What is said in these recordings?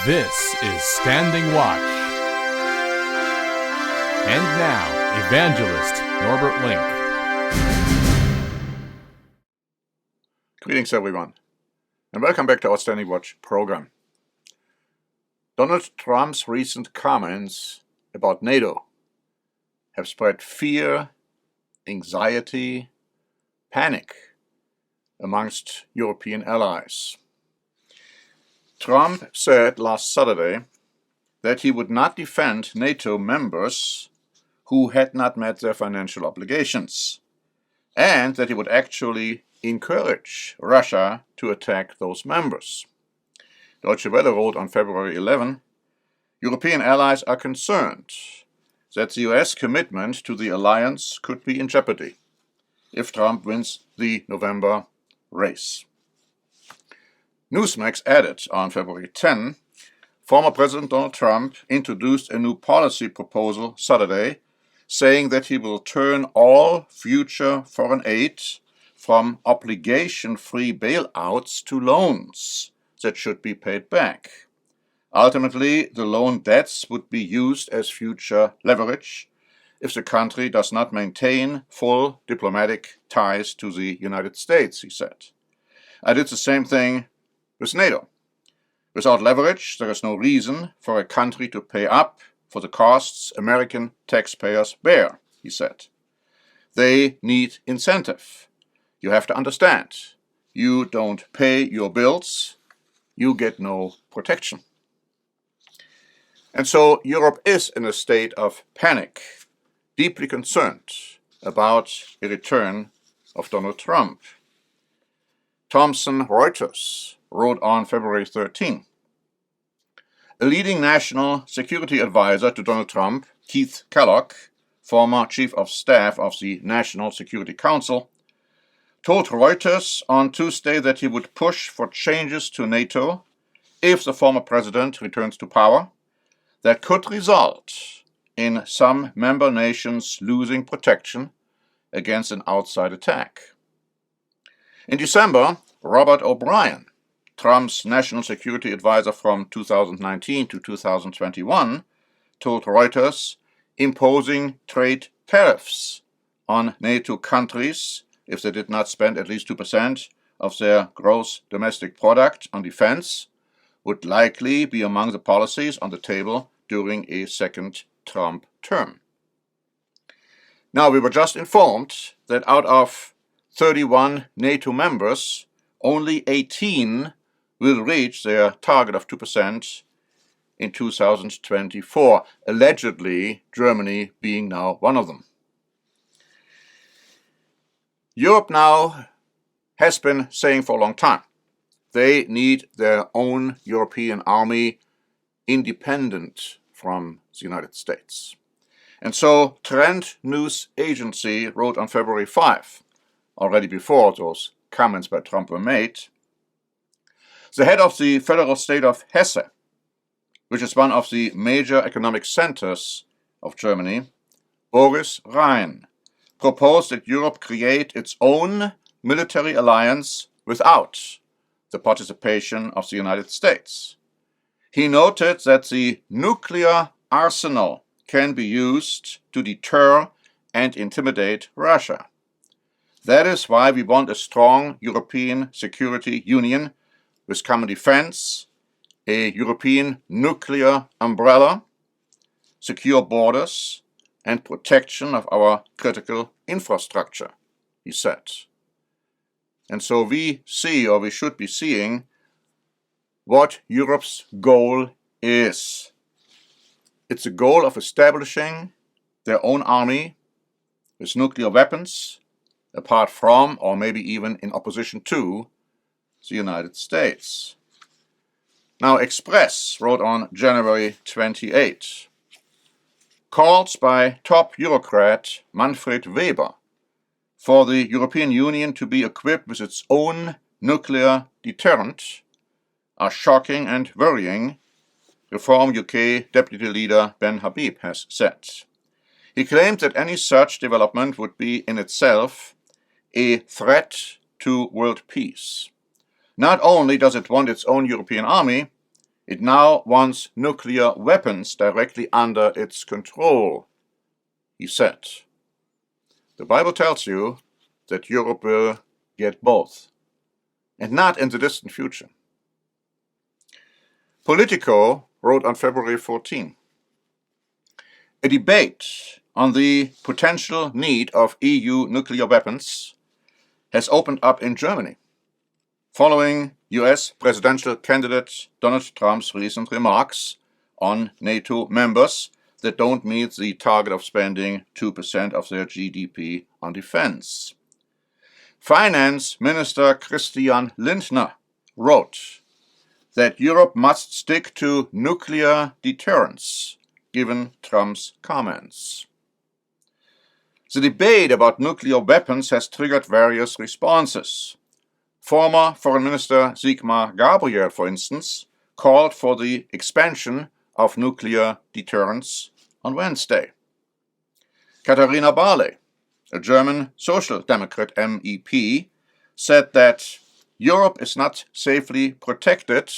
This is Standing Watch. And now, Evangelist Norbert Link. Greetings, everyone, and welcome back to our Standing Watch program. Donald Trump's recent comments about NATO have spread fear, anxiety, panic amongst European allies. Trump said last Saturday that he would not defend NATO members who had not met their financial obligations, and that he would actually encourage Russia to attack those members. Deutsche Welle wrote on February 11, European allies are concerned that the US commitment to the alliance could be in jeopardy if Trump wins the November race. Newsmax added on February 10, former President Donald Trump introduced a new policy proposal Saturday, saying that he will turn all future foreign aid from obligation-free bailouts to loans that should be paid back. Ultimately, the loan debts would be used as future leverage if the country does not maintain full diplomatic ties to the United States, he said. I did the same thing with NATO. Without leverage, there is no reason for a country to pay up for the costs American taxpayers bear, he said. They need incentive. You have to understand, you don't pay your bills, you get no protection. And so Europe is in a state of panic, deeply concerned about a return of Donald Trump. Thomson Reuters wrote on February 13. A leading national security advisor to Donald Trump, Keith Kellogg, former chief of staff of the National Security Council, told Reuters on Tuesday that he would push for changes to NATO if the former president returns to power that could result in some member nations losing protection against an outside attack. In December, Robert O'Brien, Trump's national security advisor from 2019 to 2021, told Reuters imposing trade tariffs on NATO countries if they did not spend at least 2% of their gross domestic product on defense would likely be among the policies on the table during a second Trump term. Now, we were just informed that out of 31 NATO members, only 18 will reach their target of 2% in 2024, allegedly Germany being now one of them. Europe now has been saying for a long time they need their own European army independent from the United States. And so Trend News Agency wrote on February 5, already before those comments by Trump were made, the head of the federal state of Hesse, which is one of the major economic centers of Germany, Boris Rhein, proposed that Europe create its own military alliance without the participation of the United States. He noted that the nuclear arsenal can be used to deter and intimidate Russia. That is why we want a strong European security union with common defense, a European nuclear umbrella, secure borders, and protection of our critical infrastructure, he said. And so we see, or we should be seeing, what Europe's goal is. It's a goal of establishing their own army with nuclear weapons, apart from, or maybe even in opposition to, the United States. Now, Express wrote on January 28, calls by top Eurocrat Manfred Weber for the European Union to be equipped with its own nuclear deterrent are shocking and worrying, Reform UK Deputy Leader Ben Habib has said. He claimed that any such development would be in itself a threat to world peace. Not only does it want its own European army, It now wants nuclear weapons directly under its control, he said. The Bible tells you that Europe will get both, and not in the distant future. Politico wrote on February 14, a debate on the potential need of EU nuclear weapons has opened up in Germany, following US presidential candidate Donald Trump's recent remarks on NATO members that don't meet the target of spending 2% of their GDP on defense. Finance Minister Christian Lindner wrote that Europe must stick to nuclear deterrence, given Trump's comments. The debate about nuclear weapons has triggered various responses. Former Foreign Minister Sigmar Gabriel, for instance, called for the expansion of nuclear deterrence on Wednesday. Katharina Barley, a German Social Democrat MEP, said that Europe is not safely protected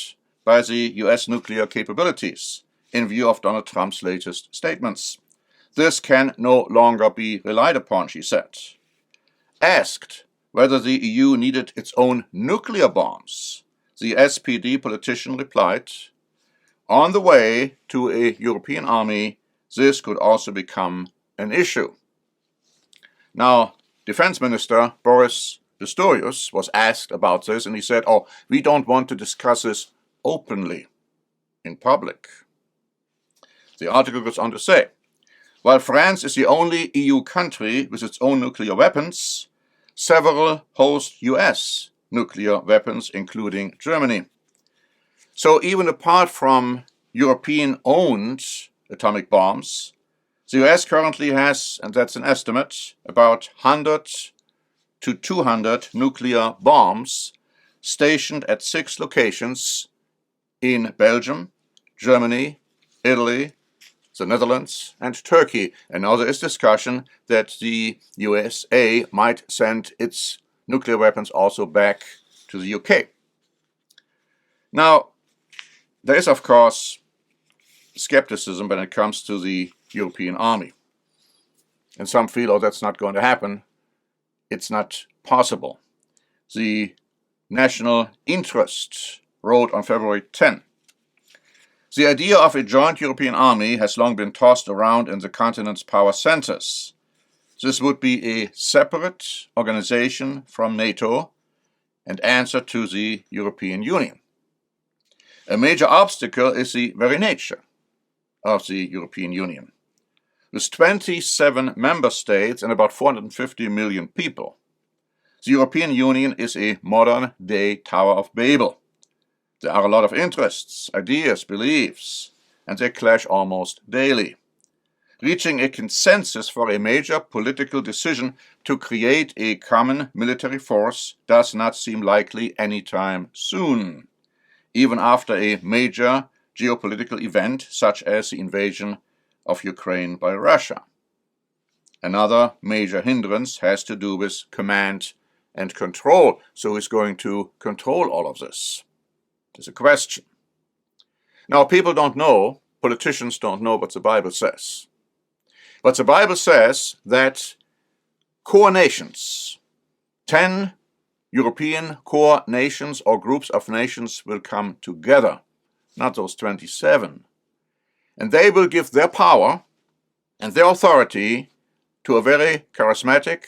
by the US nuclear capabilities in view of Donald Trump's latest statements. This can no longer be relied upon, she said. Asked whether the EU needed its own nuclear bombs, the SPD politician replied, on the way to a European army, this could also become an issue. Now, Defense Minister Boris Pistorius was asked about this, and he said, we don't want to discuss this openly in public. The article goes on to say, while France is the only EU country with its own nuclear weapons, several host US nuclear weapons, including Germany. So even apart from European-owned atomic bombs, the US currently has, and that's an estimate, about 100 to 200 nuclear bombs stationed at 6 locations in Belgium, Germany, Italy, the Netherlands, and Turkey. And now there is discussion that the USA might send its nuclear weapons also back to the UK. Now, there is, of course, skepticism when it comes to the European army. And some feel, that's not going to happen. It's not possible. The National Interest wrote on February 10, the idea of a joint European army has long been tossed around in the continent's power centers. This would be a separate organization from NATO and answer to the European Union. A major obstacle is the very nature of the European Union. With 27 member states and about 450 million people, the European Union is a modern-day Tower of Babel. There are a lot of interests, ideas, beliefs, and they clash almost daily. Reaching a consensus for a major political decision to create a common military force does not seem likely anytime soon, even after a major geopolitical event such as the invasion of Ukraine by Russia. Another major hindrance has to do with command and control. So who's going to control all of this? There's a question. Now, people don't know, politicians don't know what the Bible says. But the Bible says that core nations, 10 European core nations or groups of nations will come together, not those 27. And they will give their power and their authority to a very charismatic,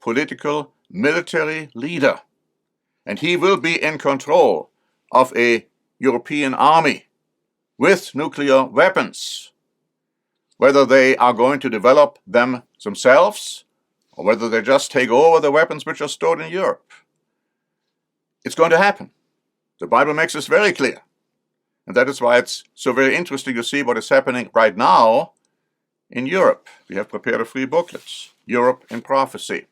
political, military leader. And he will be in control of a European army with nuclear weapons. Whether they are going to develop them themselves or whether they just take over the weapons which are stored in Europe. It's going to happen. The Bible makes this very clear. And that is why it's so very interesting to see what is happening right now in Europe. We have prepared a free booklet, Europe in Prophecy.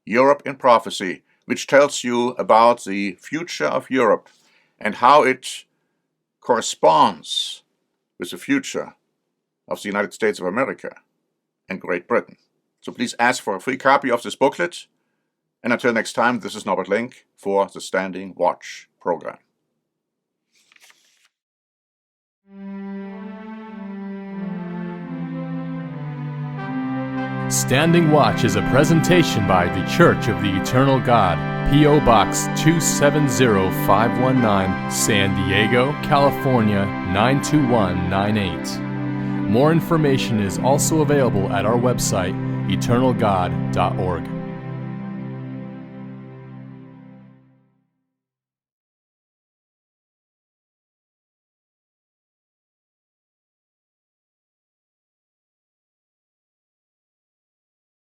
Europe in Prophecy, which tells you about the future of Europe and how it corresponds with the future of the United States of America and Great Britain. So please ask for a free copy of this booklet. And until next time, this is Norbert Link for the Standing Watch program. Standing Watch is a presentation by The Church of the Eternal God, P.O. Box 270519, San Diego, California 92198. More information is also available at our website, eternalgod.org.